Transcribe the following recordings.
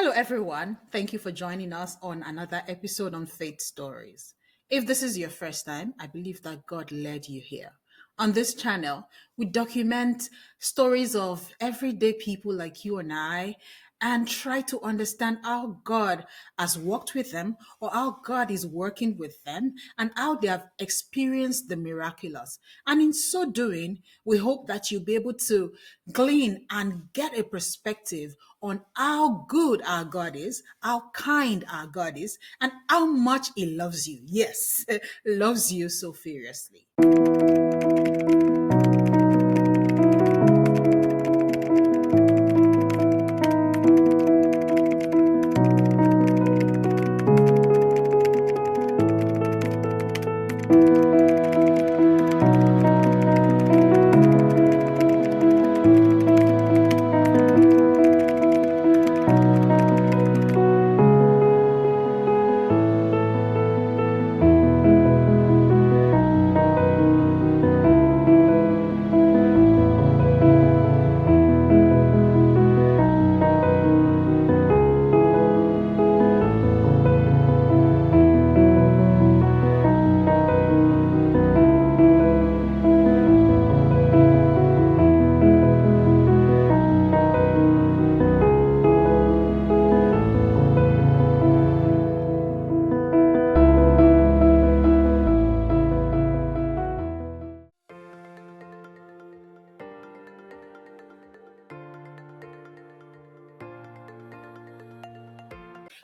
Hello, everyone. Thank you for joining us on another episode on Faith Stories. If this is your first time, I believe that God led you here. On this channel, we document stories of everyday people like you and I and try to understand how God has worked with them or how God is working with them and how they have experienced the miraculous. And in so doing, we hope that you'll be able to glean and get a perspective on how good our God is, how kind our God is, and how much He loves you. Yes, loves you so furiously.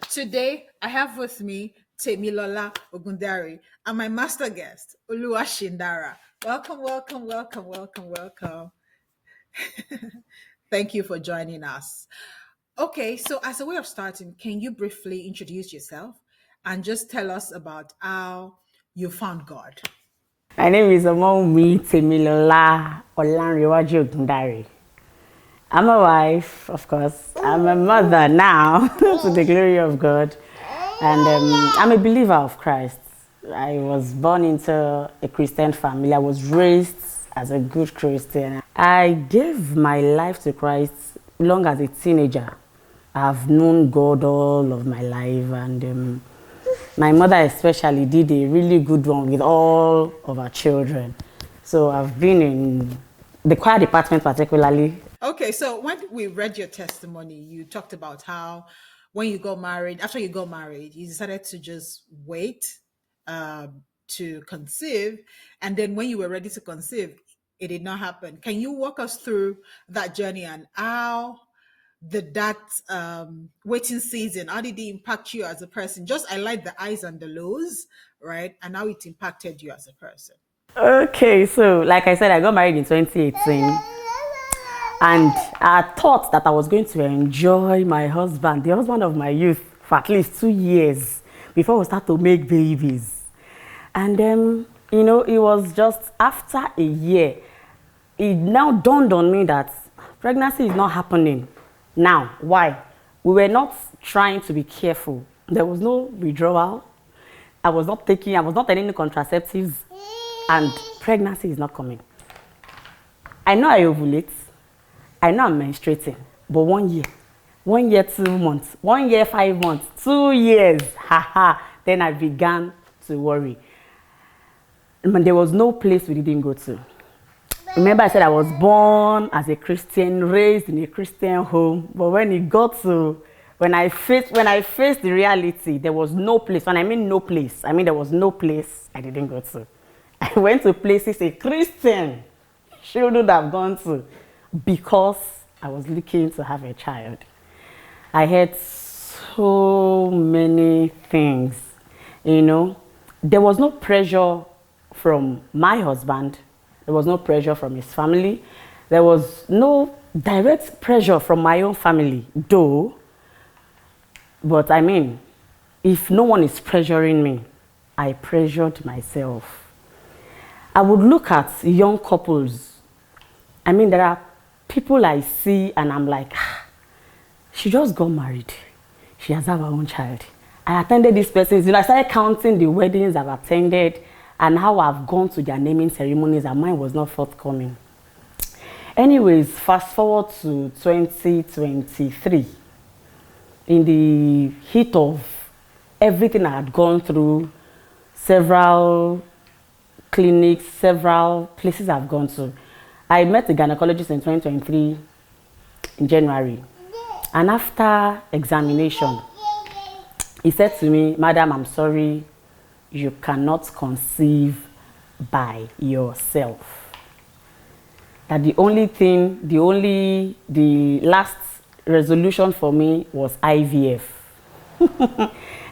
Today, I have with me Temilola Ogundari and my master guest, Olua Shindara. Welcome, welcome, welcome, welcome, welcome. Thank you for joining us. Okay, so as a way of starting, can you briefly introduce yourself and just tell us about how you found God? My name is Omomi Temilola Olanrewaju Ogundare. I'm a wife, of course. I'm a mother now, to the glory of God. And I'm a believer of Christ. I was born into a Christian family. I was raised as a good Christian. I gave my life to Christ long as a teenager. I've known God all of my life, and my mother especially did a really good one with all of our children. So I've been in the choir department particularly. Okay, so when we read your testimony, you talked about how when you got married, after you got married, you decided to just wait to conceive. And then when you were ready to conceive, it did not happen. Can you walk us through that journey and how that waiting season, how did it impact you as a person? Just I like the highs and the lows, right? And how it impacted you as a person. Okay, so like I said, I got married in 2018. And I thought that I was going to enjoy my husband, the husband of my youth, for at least 2 years before we start to make babies. And it was just after a year, it now dawned on me that pregnancy is not happening. Now, why? We were not trying to be careful. There was no withdrawal. I was not taking any contraceptives, and pregnancy is not coming. I know I ovulate. I know I'm menstruating, but 1 year, 2 months, 1 year, 5 months, 2 years, then I began to worry. And there was no place we didn't go to. Remember I said I was born as a Christian, raised in a Christian home, but when I faced the reality, there was no place. When I mean no place, I mean there was no place I didn't go to. I went to places a Christian shouldn't have gone to, because I was looking to have a child. I had so many things, There was no pressure from my husband. There was no pressure from his family. There was no direct pressure from my own family, though. But I mean, if no one is pressuring me, I pressured myself. I would look at young couples. I mean, there are people I see and I'm like, she just got married. She has her own child. I attended this person's, I started counting the weddings I've attended and how I've gone to their naming ceremonies, and mine was not forthcoming. Anyways, fast forward to 2023. in the heat of everything I had gone through, several clinics, several places I've gone to. I met a gynecologist in 2023 in January. And after examination, he said to me, "Madam, I'm sorry, you cannot conceive by yourself." That the last resolution for me was IVF.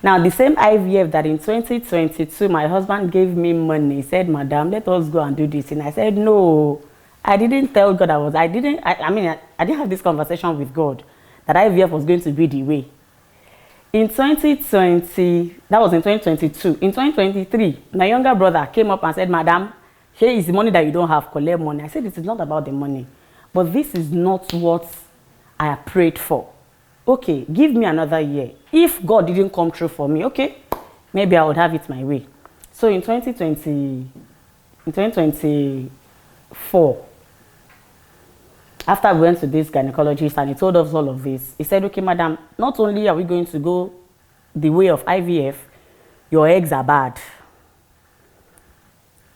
Now, the same IVF that in 2022, my husband gave me money. He said, "Madam, let us go and do this." And I said, "No, I didn't tell God I didn't have this conversation with God that IVF was going to be the way." In 2020, that was in 2022. In 2023, my younger brother came up and said, "Madam, here is the money that you don't have, collect money." I said, "It is not about the money, but this is not what I prayed for. Okay, give me another year. If God didn't come true for me, okay, maybe I would have it my way." So in 2024, after we went to this gynecologist and he told us all of this, he said, "Okay, madam, not only are we going to go the way of IVF, your eggs are bad.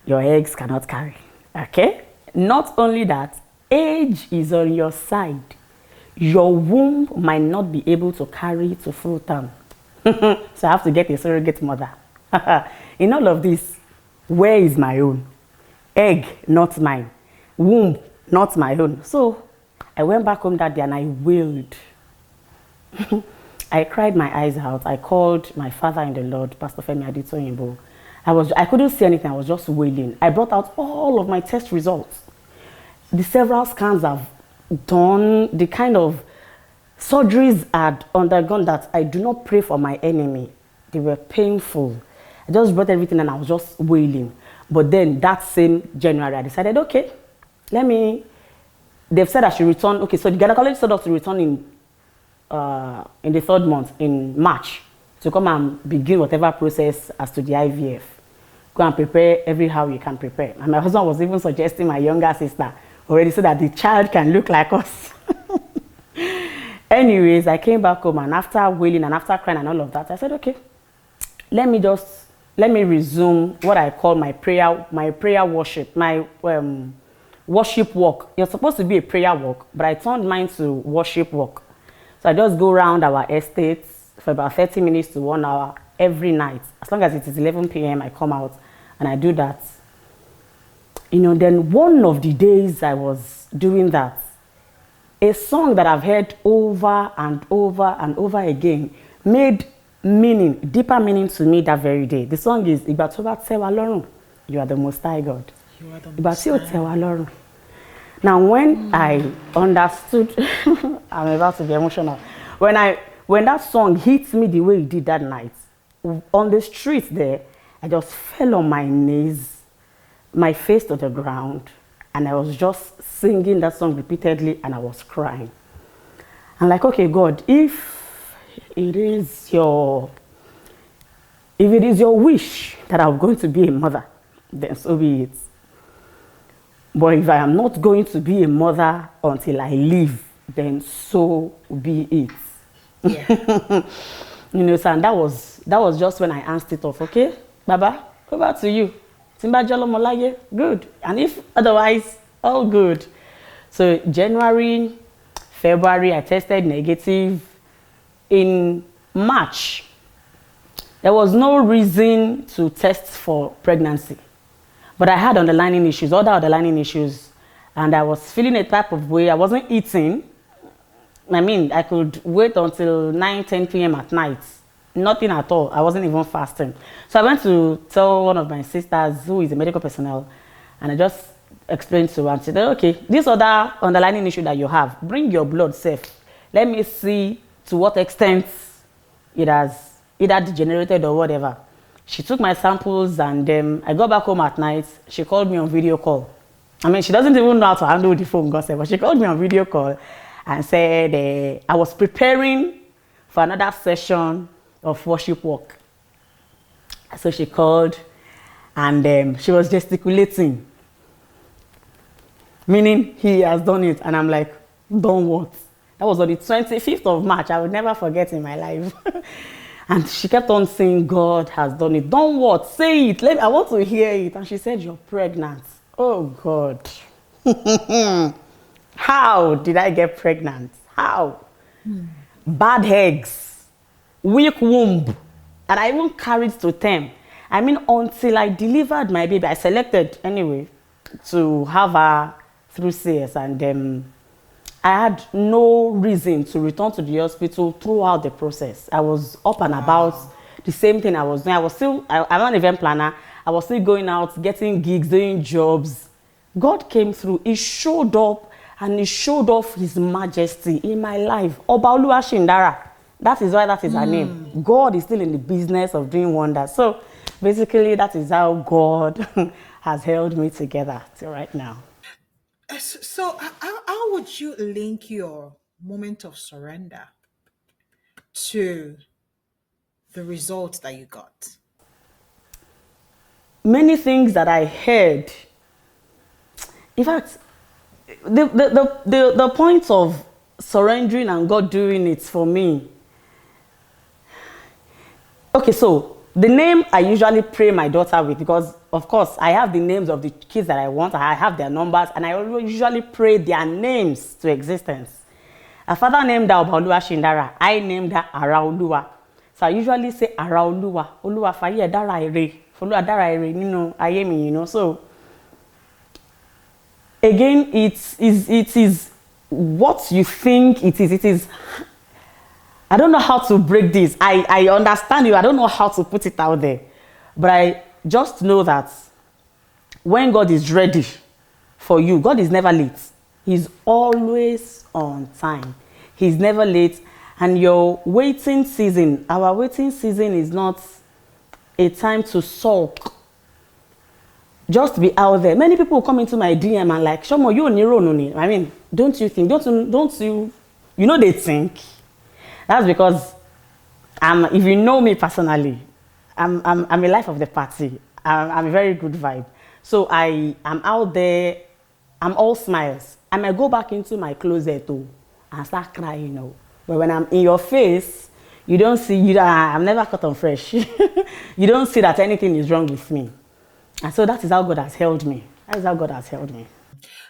Your eggs cannot carry." Okay? Not only that, age is on your side. Your womb might not be able to carry to full term. So I have to get a surrogate mother. In all of this, where is my own? Egg, not mine. Womb, not my own. So I went back home that day and I wailed. I cried my eyes out. I called my father in the Lord, Pastor Femi Aditoyinbo. I couldn't see anything. I was just wailing. I brought out all of my test results. The several scans I've done, the kind of surgeries I'd undergone that I do not pray for my enemy. They were painful. I just brought everything and I was just wailing. But then that same January, I decided, okay, they've said I should return. Okay, so the gynecologist told us to return in the 3rd month, in March, to come and begin whatever process as to the IVF. Go and prepare how you can prepare. And my husband was even suggesting my younger sister already so that the child can look like us. Anyways, I came back home and after wailing and after crying and all of that, I said, okay, let me resume what I call my prayer worship, my worship walk. You're supposed to be a prayer walk, but I turned mine to worship walk. So I just go around our estates for about 30 minutes to 1 hour every night. As long as it is 11 p.m., I come out and I do that. Then one of the days I was doing that, a song that I've heard over and over and over again made deeper meaning to me that very day. The song is "Ìgbà tó bá tẹ́ wa lọ́rùn, you are the most high God." Ìgbà tí ó tẹ́ wa lọ́rùn. Now, when I understood, I'm about to be emotional. When that song hit me the way it did that night, on the street there, I just fell on my knees, my face to the ground, and I was just singing that song repeatedly and I was crying. I'm like, okay, God, if it is your wish that I'm going to be a mother, then so be it. But if I am not going to be a mother until I leave, then so be it. Yeah. So and that was just when I answered it off. Okay, Baba, over to you. Timba Jalo Molaye, good. And if otherwise, all good. So January, February, I tested negative. In March, there was no reason to test for pregnancy. But I had other underlying issues, and I was feeling a type of way. I wasn't eating. I could wait until 9-10 p.m. at night. Nothing at all. I wasn't even fasting. So I went to tell one of my sisters who is a medical personnel, and I just explained to her and said, okay, this other underlying issue that you have, bring your blood safe. Let me see to what extent it has either degenerated or whatever. She took my samples and I got back home at night. She called me on video call. She doesn't even know how to handle the phone, gossip, but she called me on video call and said I was preparing for another session of worship walk. So she called and she was gesticulating, meaning he has done it. And I'm like, done what? That was on the 25th of March. I would never forget in my life. And she kept on saying, God has done it. Don't what? Say it. I want to hear it. And she said, you're pregnant. Oh, God. How did I get pregnant? How? Bad eggs, weak womb. And I even carried to term. I mean, until I delivered my baby, I selected anyway to have her through CS, and I had no reason to return to the hospital throughout the process. I was up and about, the same thing I was doing. I'm an event planner. I was still going out, getting gigs, doing jobs. God came through. He showed up and he showed off his majesty in my life. Oba Oluwa Shindara. That is why that is her name. God is still in the business of doing wonders. So basically, that is how God has held me together till right now. So, how would you link your moment of surrender to the results that you got? Many things that I heard. In fact, the point of surrendering and God doing it for me. Okay, so the name I usually pray my daughter with, because of course I have the names of the kids that I want, I have their numbers, and I usually pray their names to existence. Her father named her Obaoluwa Shindara. I named her Araoluwa. So I usually say Araoluwa. Oluwa faye dara ere. Oluwa dara ere nínú ayé mi, you know. So again, it is what you think it is. It is. I don't know how to break this. I understand you. I don't know how to put it out there. But I just know that when God is ready for you, God is never late. He's always on time. He's never late. And your waiting season, our waiting season is not a time to sulk. Just be out there. Many people come into my DM and like, Shomo, you Niro Nuni. I mean, don't you think? Don't you? You know they think. That's because if you know me personally, I'm a life of the party. I'm a very good vibe. So I'm out there. I'm all smiles. I might go back into my closet too and start crying, you know. But when I'm in your face, you don't see. I'm never cut on fresh. You don't see that anything is wrong with me. And so that is how God has held me. That is how God has held me.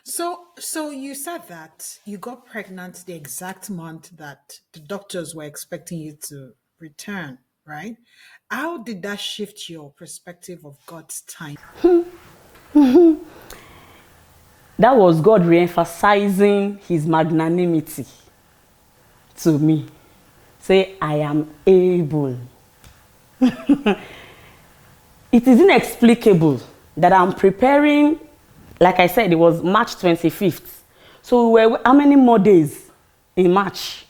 So you said that you got pregnant the exact month that the doctors were expecting you to return, right? How did that shift your perspective of God's time? That was God re-emphasizing his magnanimity to me. Say, I am able. It is inexplicable that I'm preparing. Like I said, it was March 25th. So we were, how many more days in March?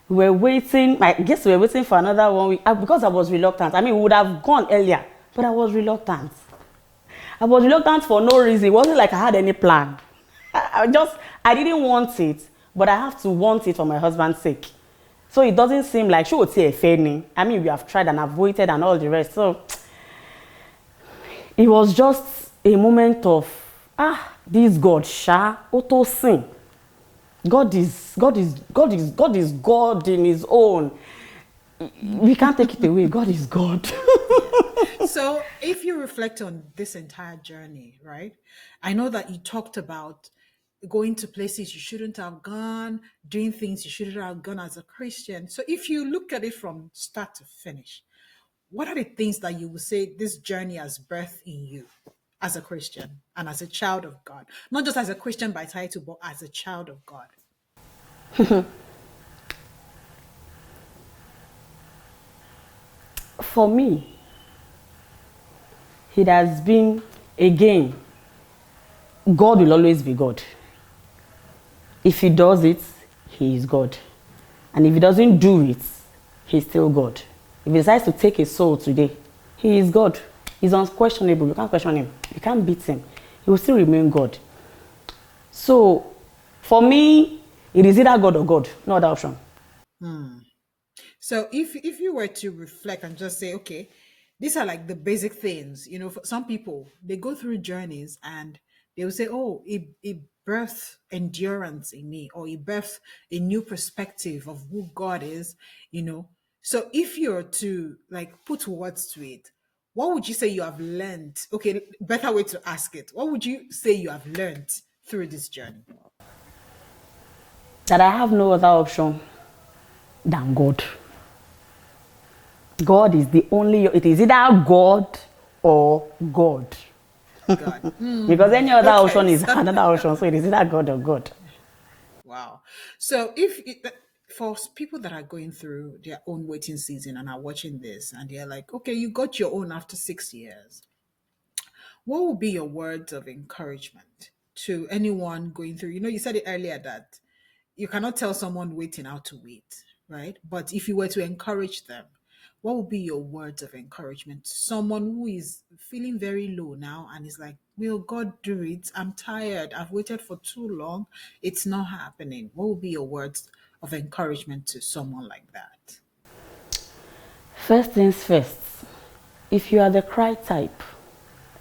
We were waiting. I guess we were waiting for another 1 week because I was reluctant. I mean, we would have gone earlier, but I was reluctant. I was reluctant for no reason. It wasn't like I had any plan. I didn't want it, but I have to want it for my husband's sake. So it doesn't seem like she would say a fair. I mean, we have tried and avoided and all the rest. So it was just a moment of, this God, auto sing. God is God in his own. We can't take it away. God is God. So if you reflect on this entire journey, right? I know that you talked about going to places you shouldn't have gone, doing things you shouldn't have gone as a Christian. So if you look at it from start to finish, what are the things that you would say this journey has birthed in you as a Christian and as a child of God? Not just as a Christian by title, but as a child of God. For me, it has been, again, God will always be God. If he does it, he is God. And if he doesn't do it, he's still God. If he decides to take a soul today, he is God. He's unquestionable. You can't question him. You can't beat him. He will still remain God. So, for me, it is either God or God. No other option. So if you were to reflect and just say, okay, these are like the basic things, for some people they go through journeys and they will say, oh, it birthed endurance in me, or it birthed a new perspective of who God is, you know. So if you're to like put words to it, what would you say you have learned? Okay, better way to ask it. What would you say you have learned through this journey? That I have no other option than God. God is the only, it is either God or God. God. Because any other Okay. option is another option. So it is either God or God. Wow. So if for people that are going through their own waiting season and are watching this and they're like, okay, you got your own after 6 years, what would be your words of encouragement to anyone going through? You know, you said it earlier that you cannot tell someone waiting how to wait, right? But if you were to encourage them, what would be your words of encouragement to someone who is feeling very low now and is like, will God do it? I'm tired. I've waited for too long. It's not happening. What would be your words of encouragement to someone like that? First things first, if you are the cry type,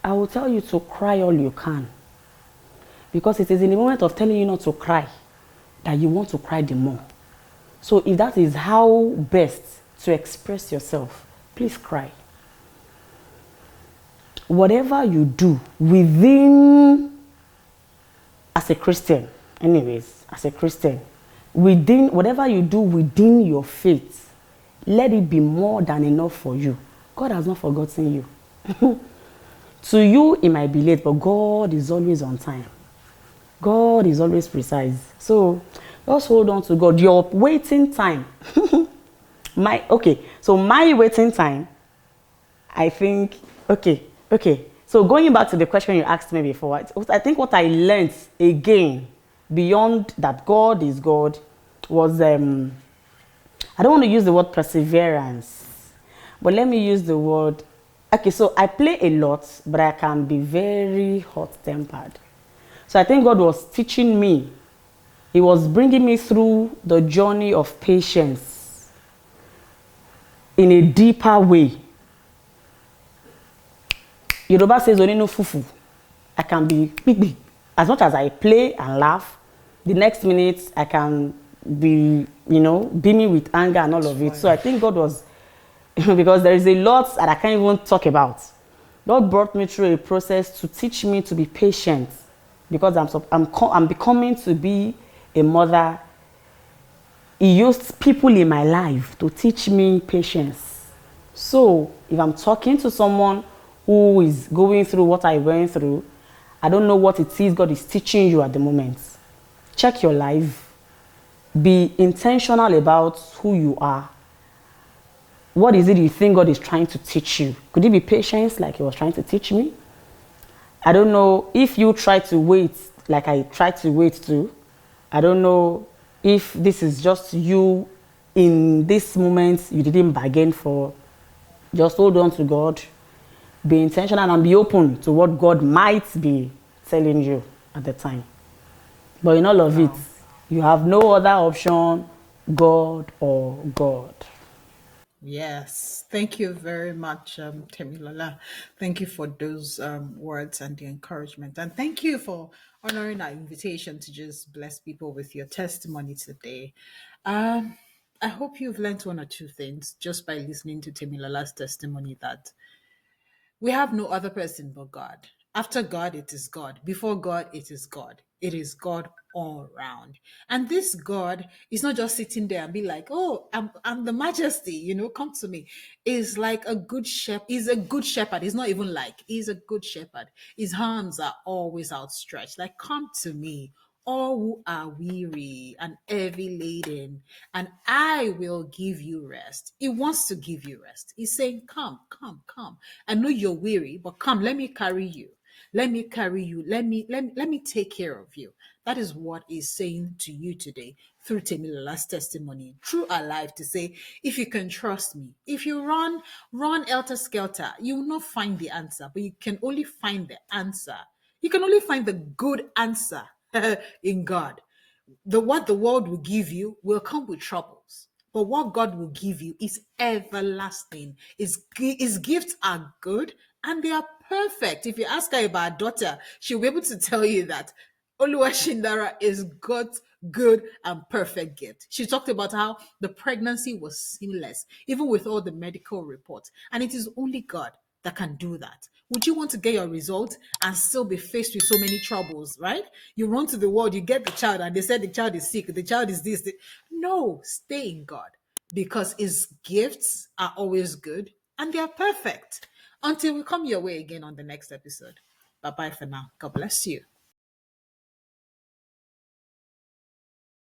I will tell you to cry all you can. Because it is in the moment of telling you not to cry that you want to cry the more. So if that is how best to express yourself, please cry. Whatever you do within, as a Christian, anyways, as a Christian, within whatever you do within your faith, let it be more than enough for you. God has not forgotten you. To you, it might be late, but God is always on time. God is always precise. So just hold on to God. Your waiting time. My waiting time, I think, okay. So going back to the question you asked me before, I think what I learned again, beyond that God is God, was I don't want to use the word perseverance, but let me use the word, okay, so I play a lot, but I can be very hot-tempered. So I think God was teaching me. He was bringing me through the journey of patience in a deeper way. Yoruba says, "Oninu fufu." I can be big. As much as I play and laugh, the next minute I can be, beaming with anger and all of it. So I think God was, because there is a lot that I can't even talk about. God brought me through a process to teach me to be patient, because I'm becoming to be a mother. He used people in my life to teach me patience. So if I'm talking to someone who is going through what I went through, I don't know what it is God is teaching you at the moment. Check your life. Be intentional about who you are. What is it you think God is trying to teach you? Could it be patience like He was trying to teach me? I don't know if you try to wait like I tried to wait too. I don't know if this is just you in this moment you didn't bargain for. Just hold on to God. Be intentional and be open to what God might be telling you at the time. But in all of it, you have no other option, God or God. Yes, thank you very much, Temilola. Thank you for those words and the encouragement. And thank you for honoring our invitation to just bless people with your testimony today. Um, I hope you've learned one or two things just by listening to Temilola's testimony, that we have no other person but God. After God, it is God. Before God, it is God. It is God all around. And this God is not just sitting there and be like, oh, I'm the majesty, come to me. Is like a good shepherd. He's a good shepherd. He's not even like, he's a good shepherd. His arms are always outstretched. Like, come to me, all who are weary and heavy laden, and I will give you rest. He wants to give you rest. He's saying, come, come, come. I know you're weary, but come, let me carry you. Let me carry you. Let me take care of you. That is what he's saying to you today through Temilola's testimony, through our life, to say, if you can trust me, if you run helter skelter, you will not find the answer, but you can only find the answer. You can only find the good answer in God. What the world will give you will come with troubles. But what God will give you is everlasting. His gifts are good and they are perfect. If you ask her about her daughter, she'll be able to tell you that Oluwashindara is God's good and perfect gift. She talked about how the pregnancy was seamless, even with all the medical reports. And it is only God that can do that. Would you want to get your result and still be faced with so many troubles, right? You run to the world, you get the child, and they said the child is sick, the child is this. No, stay in God because his gifts are always good and they are perfect. Until we come your way again on the next episode. Bye bye for now. God bless you.